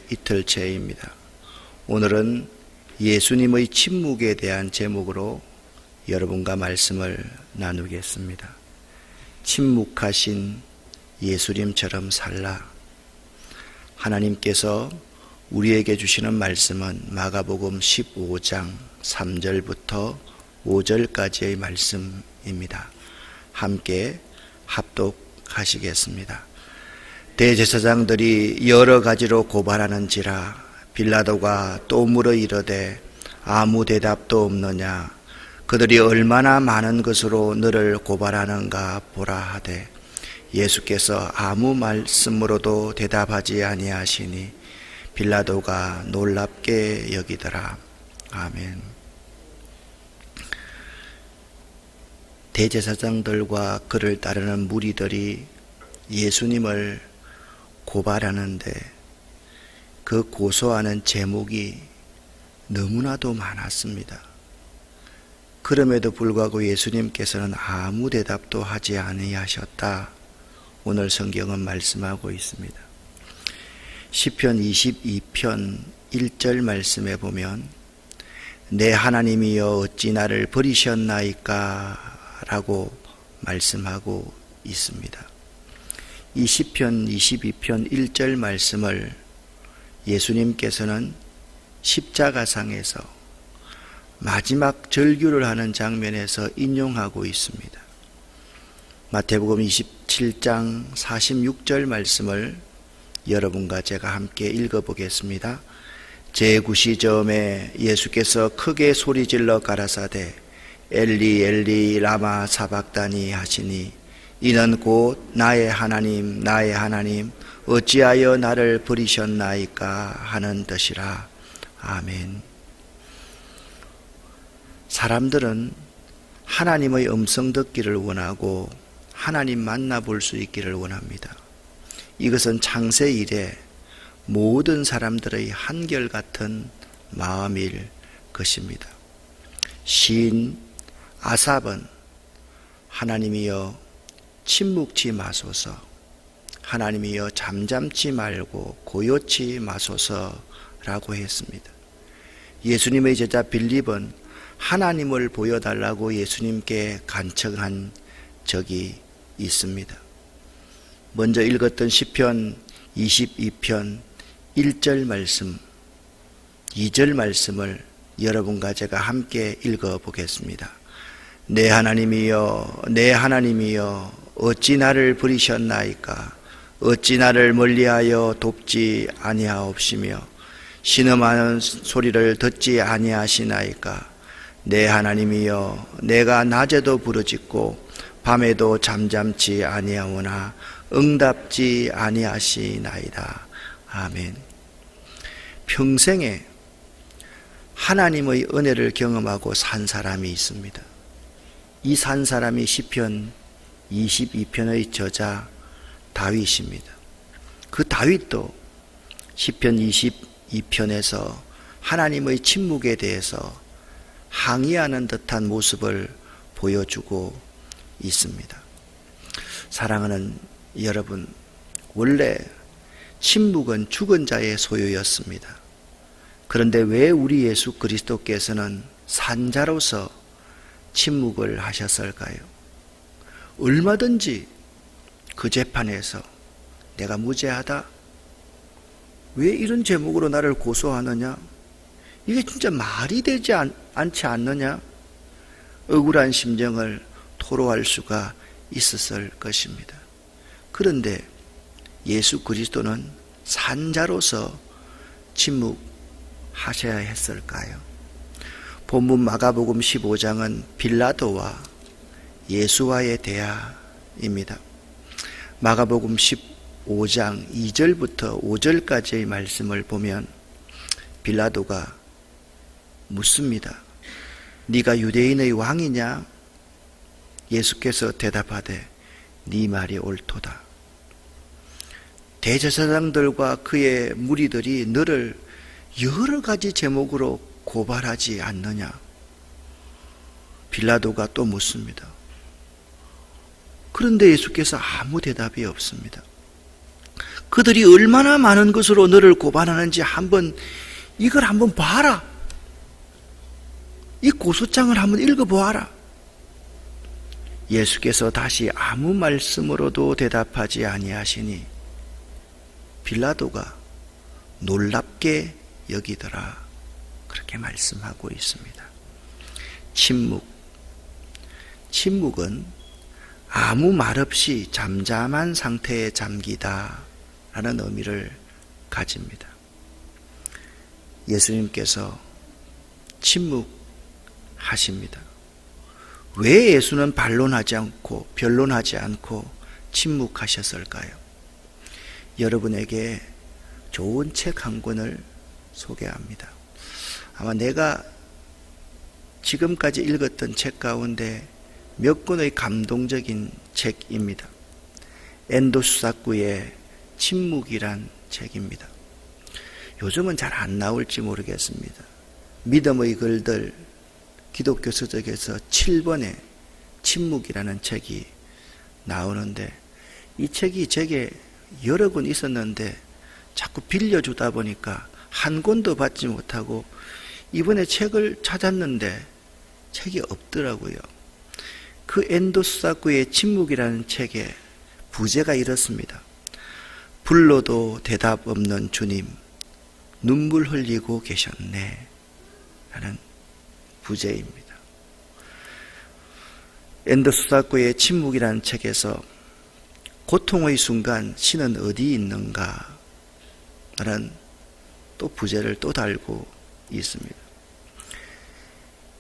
이틀째입니다. 오늘은 예수님의 침묵에 대한 제목으로 여러분과 말씀을 나누겠습니다. 침묵하신 예수님처럼 살라. 하나님께서 우리에게 주시는 말씀은 마가복음 15장 3절부터 5절까지의 말씀입니다. 함께 합독하시겠습니다. 대제사장들이 여러 가지로 고발하는지라 빌라도가 또 물어 이르되 아무 대답도 없느냐. 그들이 얼마나 많은 것으로 너를 고발하는가 보라 하되 예수께서 아무 말씀으로도 대답하지 아니하시니 빌라도가 놀랍게 여기더라. 아멘. 대제사장들과 그를 따르는 무리들이 예수님을 고발하는데 그 고소하는 제목이 너무나도 많았습니다. 그럼에도 불구하고 예수님께서는 아무 대답도 하지 아니하셨다. 오늘 성경은 말씀하고 있습니다. 시편 22편 1절 말씀에 보면 내 하나님이여 어찌 나를 버리셨나이까 라고 말씀하고 있습니다. 이 시편 22편 1절 말씀을 예수님께서는 십자가상에서 마지막 절규를 하는 장면에서 인용하고 있습니다. 마태복음 27장 46절 말씀을 여러분과 제가 함께 읽어보겠습니다. 제9시점에 예수께서 크게 소리질러 가라사대 엘리 엘리 라마 사박다니 하시니 이는 곧 나의 하나님 나의 하나님 어찌하여 나를 버리셨나이까 하는 뜻이라. 아멘. 사람들은 하나님의 음성 듣기를 원하고 하나님 만나볼 수 있기를 원합니다. 이것은 창세 이래 모든 사람들의 한결같은 마음일 것입니다. 시인 아삽은 하나님이여 침묵치 마소서, 하나님이여 잠잠치 말고 고요치 마소서라고 했습니다. 예수님의 제자 빌립은 하나님을 보여달라고 예수님께 간청한 적이 있습니다. 먼저 읽었던 시편 22편 1절 말씀, 2절 말씀을 여러분과 제가 함께 읽어보겠습니다. 내 하나님이여 내 하나님이여 어찌 나를 버리셨나이까. 어찌 나를 멀리하여 돕지 아니하옵시며 신음하는 소리를 듣지 아니하시나이까. 내 하나님이여 내가 낮에도 부르짖고 밤에도 잠잠치 아니하오나 응답지 아니하시나이다. 아멘. 평생에 하나님의 은혜를 경험하고 산 사람이 있습니다. 이 산 사람이 시편 22편의 저자 다윗입니다. 그 다윗도 시편 22편에서 하나님의 침묵에 대해서 항의하는 듯한 모습을 보여주고 있습니다. 사랑하는 여러분, 원래 침묵은 죽은 자의 소유였습니다. 그런데 왜 우리 예수 그리스도께서는 산자로서 침묵을 하셨을까요? 얼마든지 그 재판에서 내가 무죄하다? 왜 이런 제목으로 나를 고소하느냐? 이게 진짜 말이 되지 않지 않느냐? 억울한 심정을 토로할 수가 있었을 것입니다. 그런데 예수 그리스도는 산자로서 침묵하셔야 했을까요? 본문 마가복음 15장은 빌라도와 예수와의 대화입니다. 마가복음 15장 2절부터 5절까지의 말씀을 보면 빌라도가 묻습니다. 네가 유대인의 왕이냐? 예수께서 대답하되 네 말이 옳도다. 대제사장들과 그의 무리들이 너를 여러 가지 제목으로 고발하지 않느냐? 빌라도가 또 묻습니다. 그런데 예수께서 아무 대답이 없습니다. 그들이 얼마나 많은 것으로 너를 고발하는지 이걸 한번 봐라. 이 고소장을 한번 읽어보아라. 예수께서 다시 아무 말씀으로도 대답하지 아니하시니 빌라도가 놀랍게 여기더라. 그렇게 말씀하고 있습니다. 침묵은 아무 말 없이 잠잠한 상태에 잠기다 라는 의미를 가집니다. 예수님께서 침묵하십니다. 왜 예수는 변론하지 않고 침묵하셨을까요? 여러분에게 좋은 책 한 권을 소개합니다. 아마 내가 지금까지 읽었던 책 가운데 몇 권의 감동적인 책입니다. 엔도 수사쿠의 침묵이란 책입니다. 요즘은 잘 안 나올지 모르겠습니다. 믿음의 글들 기독교 서적에서 7번의 침묵이라는 책이 나오는데, 이 책이 제게 여러 권 있었는데 자꾸 빌려주다 보니까 한 권도 받지 못하고 이번에 책을 찾았는데 책이 없더라고요. 그 엔도 수사쿠의 침묵이라는 책에 부제가 이렇습니다. 불러도 대답 없는 주님, 눈물 흘리고 계셨네 라는 부제입니다. 엔도 수사쿠의 침묵이라는 책에서 고통의 순간 신은 어디 있는가 라는 또 부제를 또 달고 있습니다.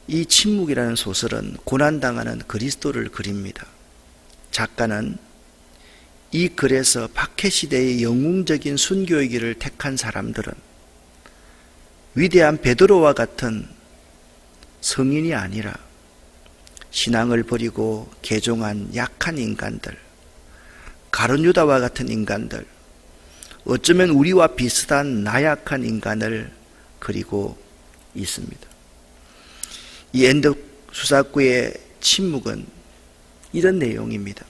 이 침묵이라는 소설은 고난당하는 그리스도를 그립니다. 작가는 이 글에서 박해시대의 영웅적인 순교의 길을 택한 사람들은 위대한 베드로와 같은 성인이 아니라 신앙을 버리고 개종한 약한 인간들, 가룟유다와 같은 인간들, 어쩌면 우리와 비슷한 나약한 인간을 그리고 있습니다. 이 엔도 수사쿠의 침묵은 이런 내용입니다.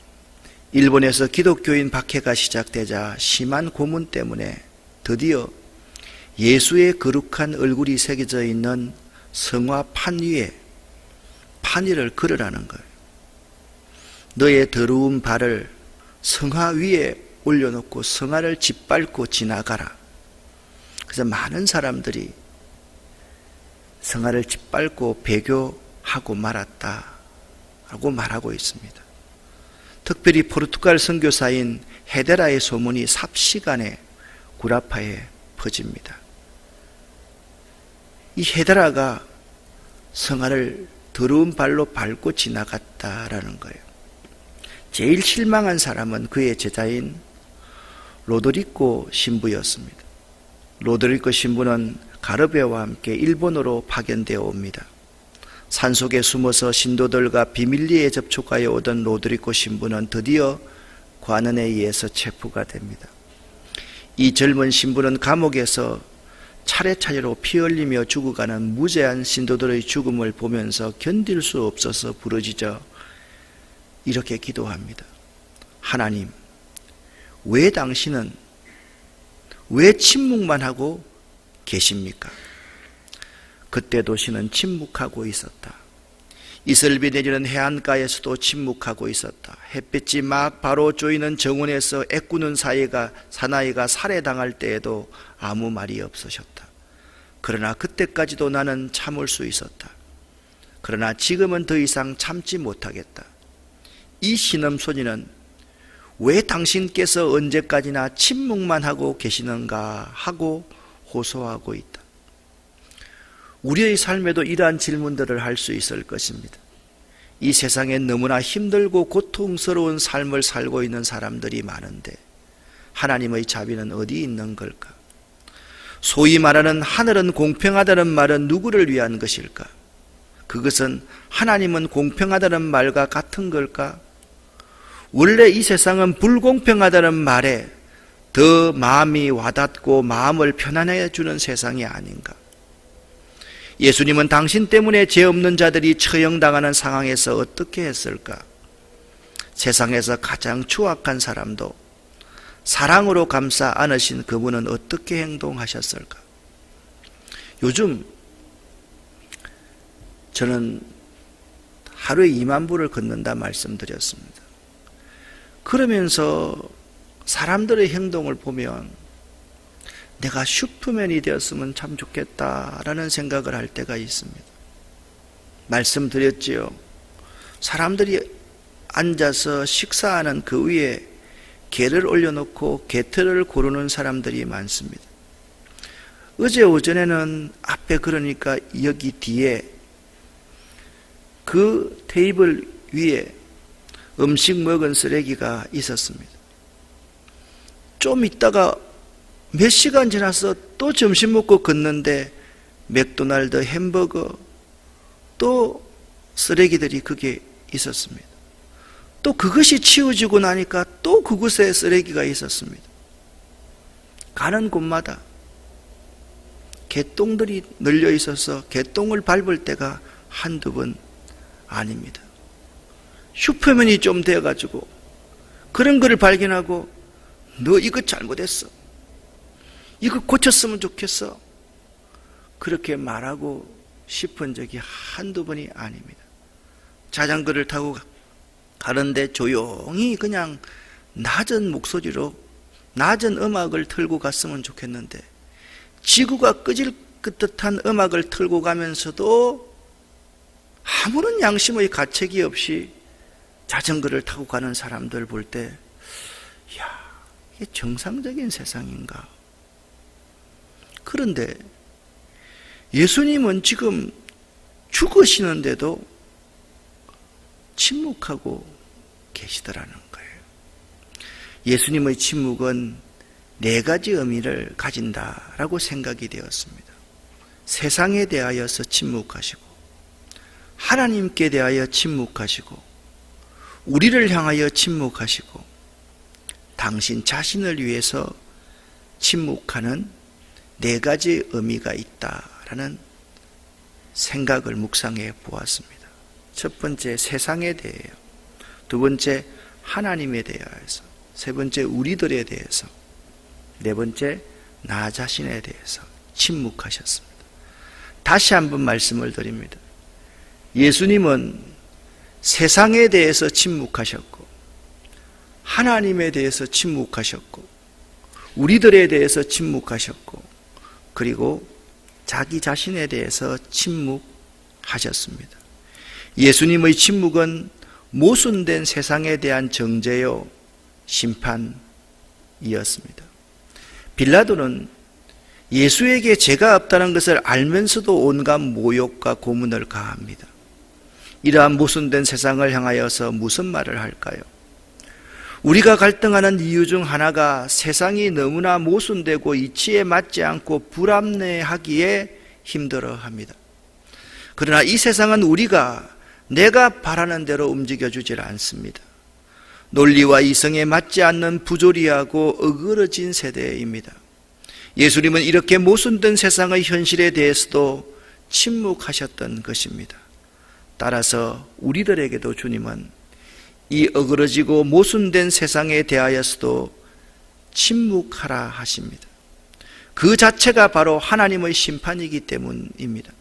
일본에서 기독교인 박해가 시작되자 심한 고문 때문에 드디어 예수의 거룩한 얼굴이 새겨져 있는 성화 판 위에 판위를 걸으라는 거예요. 너의 더러운 발을 성화 위에 올려놓고 성화를 짓밟고 지나가라. 그래서 많은 사람들이 성화를 짓밟고 배교하고 말았다라고 말하고 있습니다. 특별히 포르투갈 선교사인 헤데라의 소문이 삽시간에 구라파에 퍼집니다. 이 헤데라가 성화를 더러운 발로 밟고 지나갔다라는 거예요. 제일 실망한 사람은 그의 제자인 로드리고 신부였습니다. 로드리고 신부는 가르베와 함께 일본으로 파견되어 옵니다. 산속에 숨어서 신도들과 비밀리에 접촉하여 오던 로드리고 신부는 드디어 관원에 의해서 체포가 됩니다. 이 젊은 신부는 감옥에서 차례차례로 피 흘리며 죽어가는 무죄한 신도들의 죽음을 보면서 견딜 수 없어서 부르짖어 이렇게 기도합니다. 하나님, 왜 당신은 왜 침묵만 하고 계십니까? 그때 도시는 침묵하고 있었다. 이슬비 내리는 해안가에서도 침묵하고 있었다. 햇빛이 막 바로 쪼이는 정원에서 애꾸는 사나이가 살해당할 때에도 아무 말이 없으셨다. 그러나 그때까지도 나는 참을 수 있었다. 그러나 지금은 더 이상 참지 못하겠다. 이 신음소리는 왜 당신께서 언제까지나 침묵만 하고 계시는가 하고 호소하고 있다. 우리의 삶에도 이러한 질문들을 할 수 있을 것입니다. 이 세상에 너무나 힘들고 고통스러운 삶을 살고 있는 사람들이 많은데 하나님의 자비는 어디 있는 걸까? 소위 말하는 하늘은 공평하다는 말은 누구를 위한 것일까? 그것은 하나님은 공평하다는 말과 같은 걸까? 원래 이 세상은 불공평하다는 말에 더 마음이 와닿고 마음을 편안해 주는 세상이 아닌가? 예수님은 당신 때문에 죄 없는 자들이 처형당하는 상황에서 어떻게 했을까? 세상에서 가장 추악한 사람도 사랑으로 감싸 안으신 그분은 어떻게 행동하셨을까? 요즘 저는 하루에 2만步를 걷는다 말씀드렸습니다. 그러면서 사람들의 행동을 보면 내가 슈퍼맨이 되었으면 참 좋겠다라는 생각을 할 때가 있습니다. 말씀드렸지요. 사람들이 앉아서 식사하는 그 위에 게를 올려놓고 게틀을 고르는 사람들이 많습니다. 어제 오전에는 앞에, 그러니까 여기 뒤에 그 테이블 위에 음식 먹은 쓰레기가 있었습니다. 좀 있다가 몇 시간 지나서 또 점심 먹고 걷는데 맥도날드 햄버거 또 쓰레기들이 그게 있었습니다. 또 그것이 치워지고 나니까 또 그곳에 쓰레기가 있었습니다. 가는 곳마다 개똥들이 널려 있어서 개똥을 밟을 때가 한두 번 아닙니다. 슈퍼맨이 좀 되어가지고 그런 거를 발견하고 너 이거 잘못했어, 이거 고쳤으면 좋겠어, 그렇게 말하고 싶은 적이 한두 번이 아닙니다. 자전거를 타고 가는데 조용히 그냥 낮은 목소리로 낮은 음악을 틀고 갔으면 좋겠는데 지구가 꺼질 듯한 음악을 틀고 가면서도 아무런 양심의 가책이 없이 자전거를 타고 가는 사람들 볼 때, 이야, 이게 정상적인 세상인가? 그런데 예수님은 지금 죽으시는데도 침묵하고 계시더라는 거예요. 예수님의 침묵은 4가지 의미를 가진다라고 생각이 되었습니다. 세상에 대하여서 침묵하시고, 하나님께 대하여 침묵하시고, 우리를 향하여 침묵하시고, 당신 자신을 위해서 침묵하는 4가지 의미가 있다라는 생각을 묵상해 보았습니다. 첫 번째, 세상에 대해요. 두 번째, 하나님에 대하여서. 세 번째, 우리들에 대해서. 네 번째, 나 자신에 대해서 침묵하셨습니다. 다시 한번 말씀을 드립니다. 예수님은 세상에 대해서 침묵하셨고, 하나님에 대해서 침묵하셨고, 우리들에 대해서 침묵하셨고, 그리고 자기 자신에 대해서 침묵하셨습니다. 예수님의 침묵은 모순된 세상에 대한 정죄요, 심판이었습니다. 빌라도는 예수에게 죄가 없다는 것을 알면서도 온갖 모욕과 고문을 가합니다. 이러한 모순된 세상을 향하여서 무슨 말을 할까요? 우리가 갈등하는 이유 중 하나가 세상이 너무나 모순되고 이치에 맞지 않고 불합리하기에 힘들어합니다. 그러나 이 세상은 우리가 내가 바라는 대로 움직여주질 않습니다. 논리와 이성에 맞지 않는 부조리하고 어그러진 세대입니다. 예수님은 이렇게 모순된 세상의 현실에 대해서도 침묵하셨던 것입니다. 따라서 우리들에게도 주님은 이 어그러지고 모순된 세상에 대하여서도 침묵하라 하십니다. 그 자체가 바로 하나님의 심판이기 때문입니다.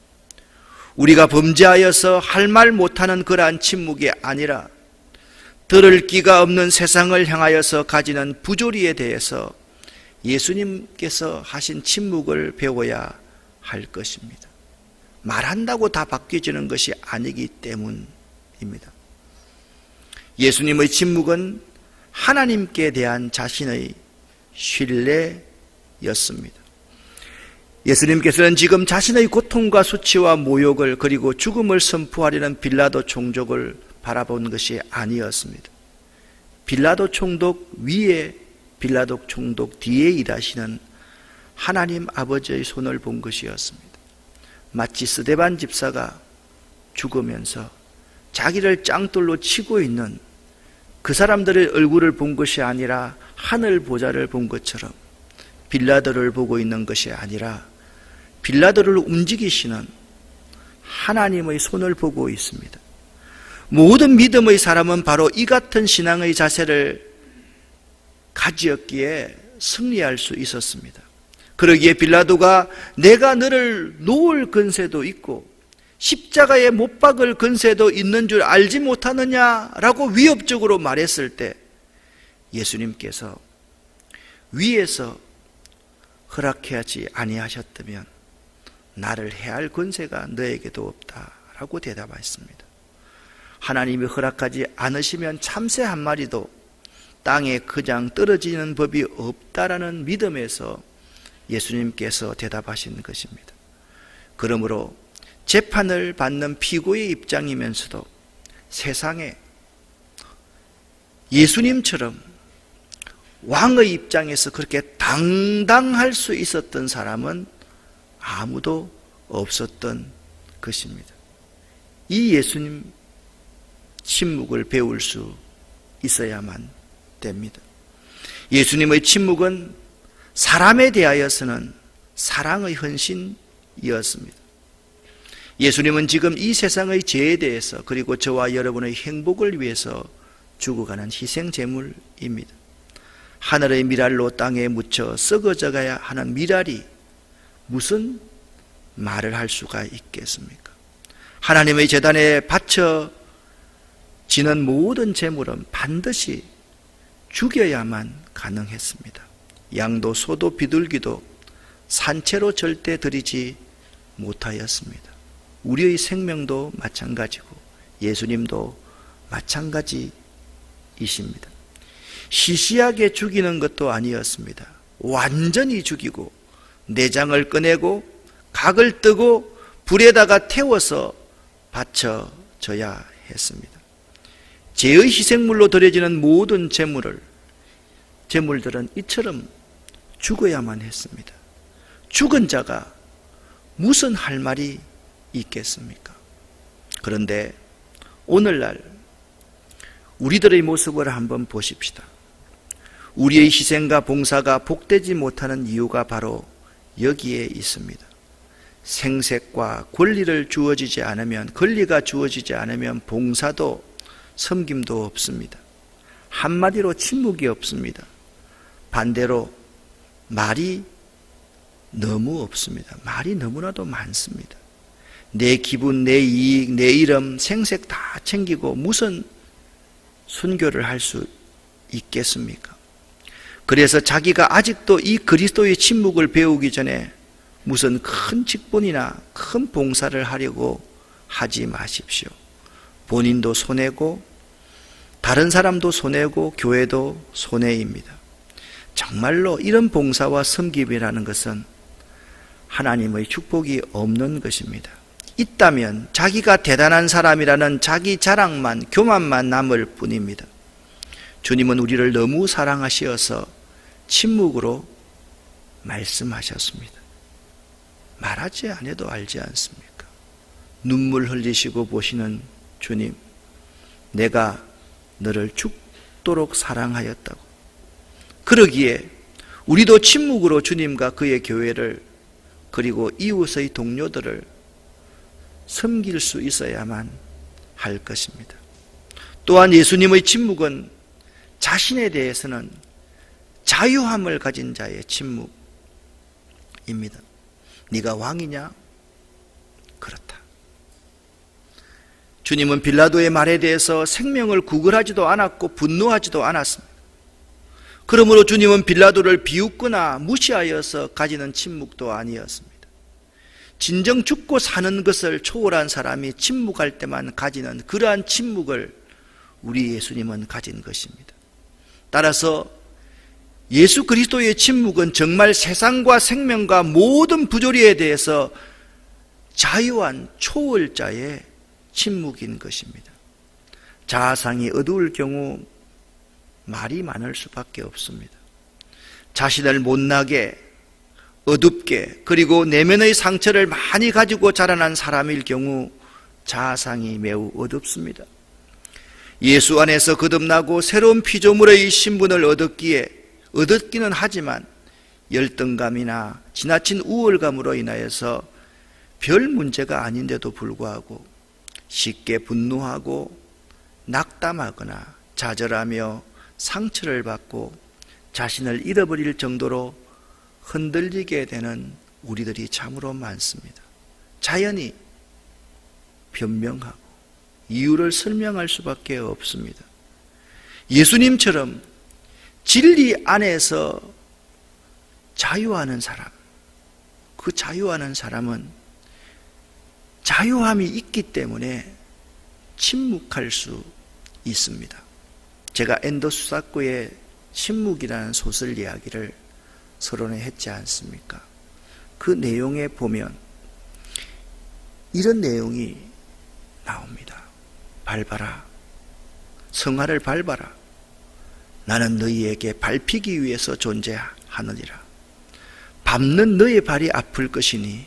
우리가 범죄하여서 할 말 못하는 그러한 침묵이 아니라 들을 끼가 없는 세상을 향하여서 가지는 부조리에 대해서 예수님께서 하신 침묵을 배워야 할 것입니다. 말한다고 다 바뀌어지는 것이 아니기 때문입니다. 예수님의 침묵은 하나님께 대한 자신의 신뢰였습니다. 예수님께서는 지금 자신의 고통과 수치와 모욕을 그리고 죽음을 선포하려는 빌라도 총독을 바라본 것이 아니었습니다. 빌라도 총독 위에, 빌라도 총독 뒤에 일하시는 하나님 아버지의 손을 본 것이었습니다. 마치 스데반 집사가 죽으면서 자기를 짱돌로 치고 있는 그 사람들의 얼굴을 본 것이 아니라 하늘 보좌를 본 것처럼 빌라도를 보고 있는 것이 아니라 빌라도를 움직이시는 하나님의 손을 보고 있습니다. 모든 믿음의 사람은 바로 이 같은 신앙의 자세를 가지였기에 승리할 수 있었습니다. 그러기에 빌라도가 내가 너를 놓을 근세도 있고 십자가에 못 박을 근세도 있는 줄 알지 못하느냐라고 위협적으로 말했을 때 예수님께서 위에서 허락하지 아니하셨다면 나를 해할 권세가 너에게도 없다라고 대답하였습니다. 하나님이 허락하지 않으시면 참새 한 마리도 땅에 그냥 떨어지는 법이 없다라는 믿음에서 예수님께서 대답하신 것입니다. 그러므로 재판을 받는 피고의 입장이면서도 세상에 예수님처럼 왕의 입장에서 그렇게 당당할 수 있었던 사람은 아무도 없었던 것입니다. 이 예수님 침묵을 배울 수 있어야만 됩니다. 예수님의 침묵은 사람에 대하여서는 사랑의 헌신이었습니다. 예수님은 지금 이 세상의 죄에 대해서 그리고 저와 여러분의 행복을 위해서 죽어가는 희생제물입니다. 하늘의 미랄로 땅에 묻혀 썩어져 가야 하는 미랄이 무슨 말을 할 수가 있겠습니까? 하나님의 제단에 바쳐지는 모든 제물은 반드시 죽여야만 가능했습니다. 양도 소도 비둘기도 산채로 절대 드리지 못하였습니다. 우리의 생명도 마찬가지고 예수님도 마찬가지이십니다. 시시하게 죽이는 것도 아니었습니다. 완전히 죽이고 내장을 꺼내고 각을 뜨고 불에다가 태워서 바쳐져야 했습니다. 죄의 희생물로 드려지는 모든 제물들은 이처럼 죽어야만 했습니다. 죽은 자가 무슨 할 말이 있겠습니까? 그런데 오늘날 우리들의 모습을 한번 보십시다. 우리의 희생과 봉사가 복되지 못하는 이유가 바로 여기에 있습니다. 생색과 권리가 주어지지 않으면 봉사도 섬김도 없습니다. 한마디로 침묵이 없습니다. 반대로 말이 너무 없습니다. 말이 너무나도 많습니다. 내 기분, 내 이익, 내 이름, 생색 다 챙기고 무슨 순교를 할 수 있겠습니까? 그래서 자기가 아직도 이 그리스도의 침묵을 배우기 전에 무슨 큰 직분이나 큰 봉사를 하려고 하지 마십시오. 본인도 손해고 다른 사람도 손해고 교회도 손해입니다. 정말로 이런 봉사와 섬김이라는 것은 하나님의 축복이 없는 것입니다. 있다면 자기가 대단한 사람이라는 자기 자랑만, 교만만 남을 뿐입니다. 주님은 우리를 너무 사랑하시어서 침묵으로 말씀하셨습니다. 말하지 않아도 알지 않습니까? 눈물 흘리시고 보시는 주님, 내가 너를 죽도록 사랑하였다고. 그러기에 우리도 침묵으로 주님과 그의 교회를 그리고 이웃의 동료들을 섬길 수 있어야만 할 것입니다. 또한 예수님의 침묵은 자신에 대해서는 자유함을 가진 자의 침묵입니다. 네가 왕이냐? 그렇다. 주님은 빌라도의 말에 대해서 생명을 구걸하지도 않았고 분노하지도 않았습니다. 그러므로 주님은 빌라도를 비웃거나 무시하여서 가지는 침묵도 아니었습니다. 진정 죽고 사는 것을 초월한 사람이 침묵할 때만 가지는 그러한 침묵을 우리 예수님은 가진 것입니다. 따라서 예수 그리스도의 침묵은 정말 세상과 생명과 모든 부조리에 대해서 자유한 초월자의 침묵인 것입니다. 자아상이 어두울 경우 말이 많을 수밖에 없습니다. 자신을 못나게 어둡게 그리고 내면의 상처를 많이 가지고 자라난 사람일 경우 자아상이 매우 어둡습니다. 예수 안에서 거듭나고 새로운 피조물의 신분을 얻었기는 하지만 열등감이나 지나친 우월감으로 인하여서 별 문제가 아닌데도 불구하고 쉽게 분노하고 낙담하거나 좌절하며 상처를 받고 자신을 잃어버릴 정도로 흔들리게 되는 우리들이 참으로 많습니다. 자연히 변명하고 이유를 설명할 수밖에 없습니다. 예수님처럼 진리 안에서 자유하는 사람, 그 자유하는 사람은 자유함이 있기 때문에 침묵할 수 있습니다. 제가 앤더스 사코의 침묵이라는 소설 이야기를 서론에 했지 않습니까? 그 내용에 보면 이런 내용이 나옵니다. 밟아라. 성화를 밟아라. 나는 너희에게 밟히기 위해서 존재하느니라. 밟는 너의 발이 아플 것이니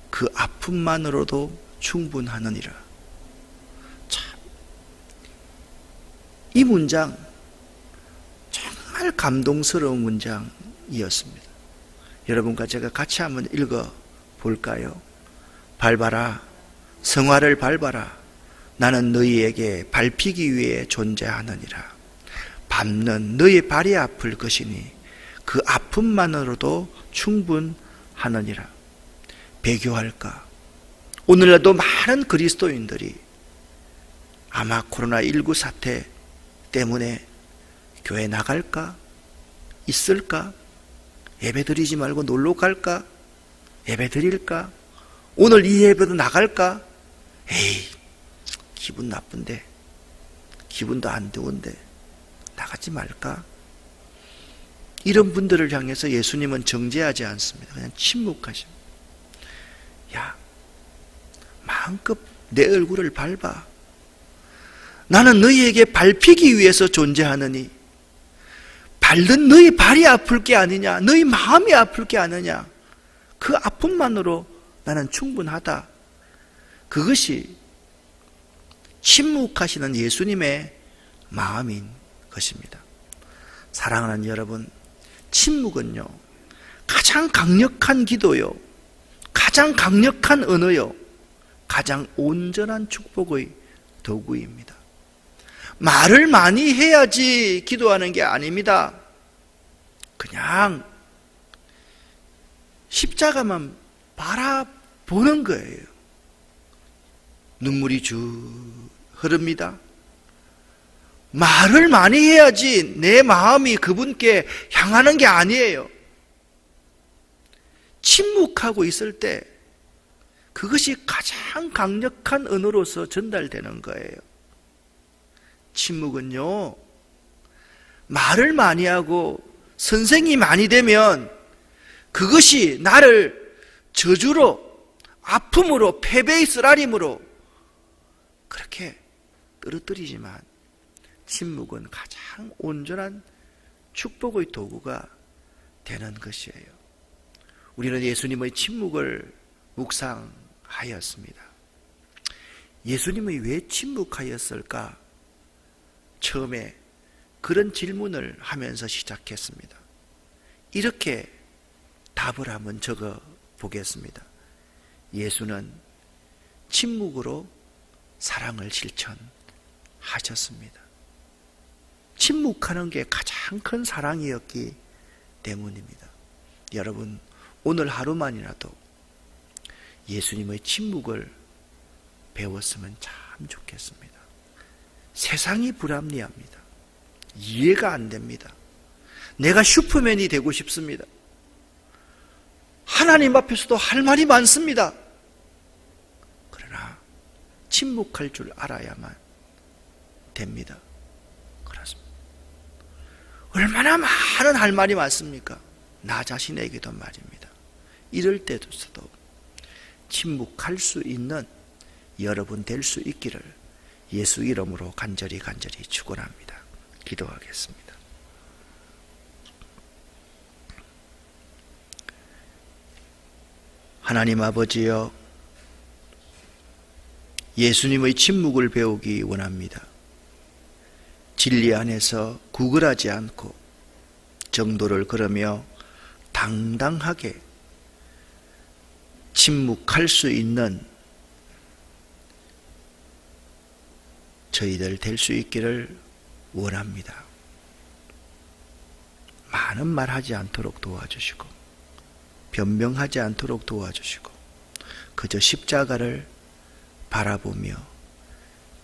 그 아픔만으로도 충분하느니라. 참, 이 문장 정말 감동스러운 문장이었습니다. 여러분과 제가 같이 한번 읽어 볼까요? 밟아라. 성화를 밟아라. 나는 너희에게 밟히기 위해 존재하느니라. 밟는 너의 발이 아플 것이니 그 아픔만으로도 충분하느니라. 배교할까? 오늘날도 많은 그리스도인들이 아마 코로나19 사태 때문에 교회 나갈까? 있을까? 예배 드리지 말고 놀러 갈까? 예배 드릴까? 오늘 이 예배도 나갈까? 에이, 기분 나쁜데, 기분도 안 좋은데 나가지 말까? 이런 분들을 향해서 예수님은 정죄하지 않습니다. 그냥 침묵하십니다. 야, 마음껏 내 얼굴을 밟아. 나는 너희에게 밟히기 위해서 존재하느니 밟는 너희 발이 아플 게 아니냐, 너희 마음이 아플 게 아니냐, 그 아픔만으로 나는 충분하다. 그것이 침묵하시는 예수님의 마음인 것입니다. 사랑하는 여러분, 침묵은요 가장 강력한 기도요, 가장 강력한 언어요, 가장 온전한 축복의 도구입니다. 말을 많이 해야지 기도하는 게 아닙니다. 그냥 십자가만 바라보는 거예요. 눈물이 쭉 흐릅니다. 말을 많이 해야지 내 마음이 그분께 향하는 게 아니에요. 침묵하고 있을 때 그것이 가장 강력한 언어로서 전달되는 거예요. 침묵은요, 말을 많이 하고 선생이 많이 되면 그것이 나를 저주로, 아픔으로, 패배의 쓰라림으로 그렇게 떨어뜨리지만 침묵은 가장 온전한 축복의 도구가 되는 것이에요. 우리는 예수님의 침묵을 묵상하였습니다. 예수님이 왜 침묵하였을까? 처음에 그런 질문을 하면서 시작했습니다. 이렇게 답을 한번 적어 보겠습니다. 예수는 침묵으로 사랑을 실천하셨습니다. 침묵하는 게 가장 큰 사랑이었기 때문입니다. 여러분, 오늘 하루만이라도 예수님의 침묵을 배웠으면 참 좋겠습니다. 세상이 불합리합니다. 이해가 안 됩니다. 내가 슈퍼맨이 되고 싶습니다. 하나님 앞에서도 할 말이 많습니다. 그러나 침묵할 줄 알아야만 됩니다. 그렇습니다. 얼마나 많은 할 말이 많습니까? 나 자신에게도 말입니다. 이럴 때도서도 침묵할 수 있는 여러분 될 수 있기를 예수 이름으로 간절히 축원합니다. 기도하겠습니다. 하나님 아버지여, 예수님의 침묵을 배우기 원합니다. 진리 안에서 구걸하지 않고 정도를 걸으며 당당하게 침묵할 수 있는 저희들 될 수 있기를 원합니다. 많은 말 하지 않도록 도와주시고 변명하지 않도록 도와주시고 그저 십자가를 바라보며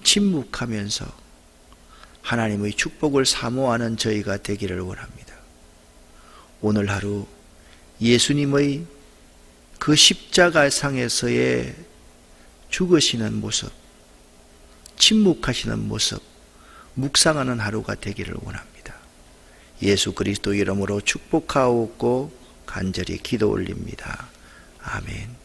침묵하면서 하나님의 축복을 사모하는 저희가 되기를 원합니다. 오늘 하루 예수님의 그 십자가상에서의 죽으시는 모습, 침묵하시는 모습, 묵상하는 하루가 되기를 원합니다. 예수 그리스도 이름으로 축복하옵고 간절히 기도 올립니다. 아멘.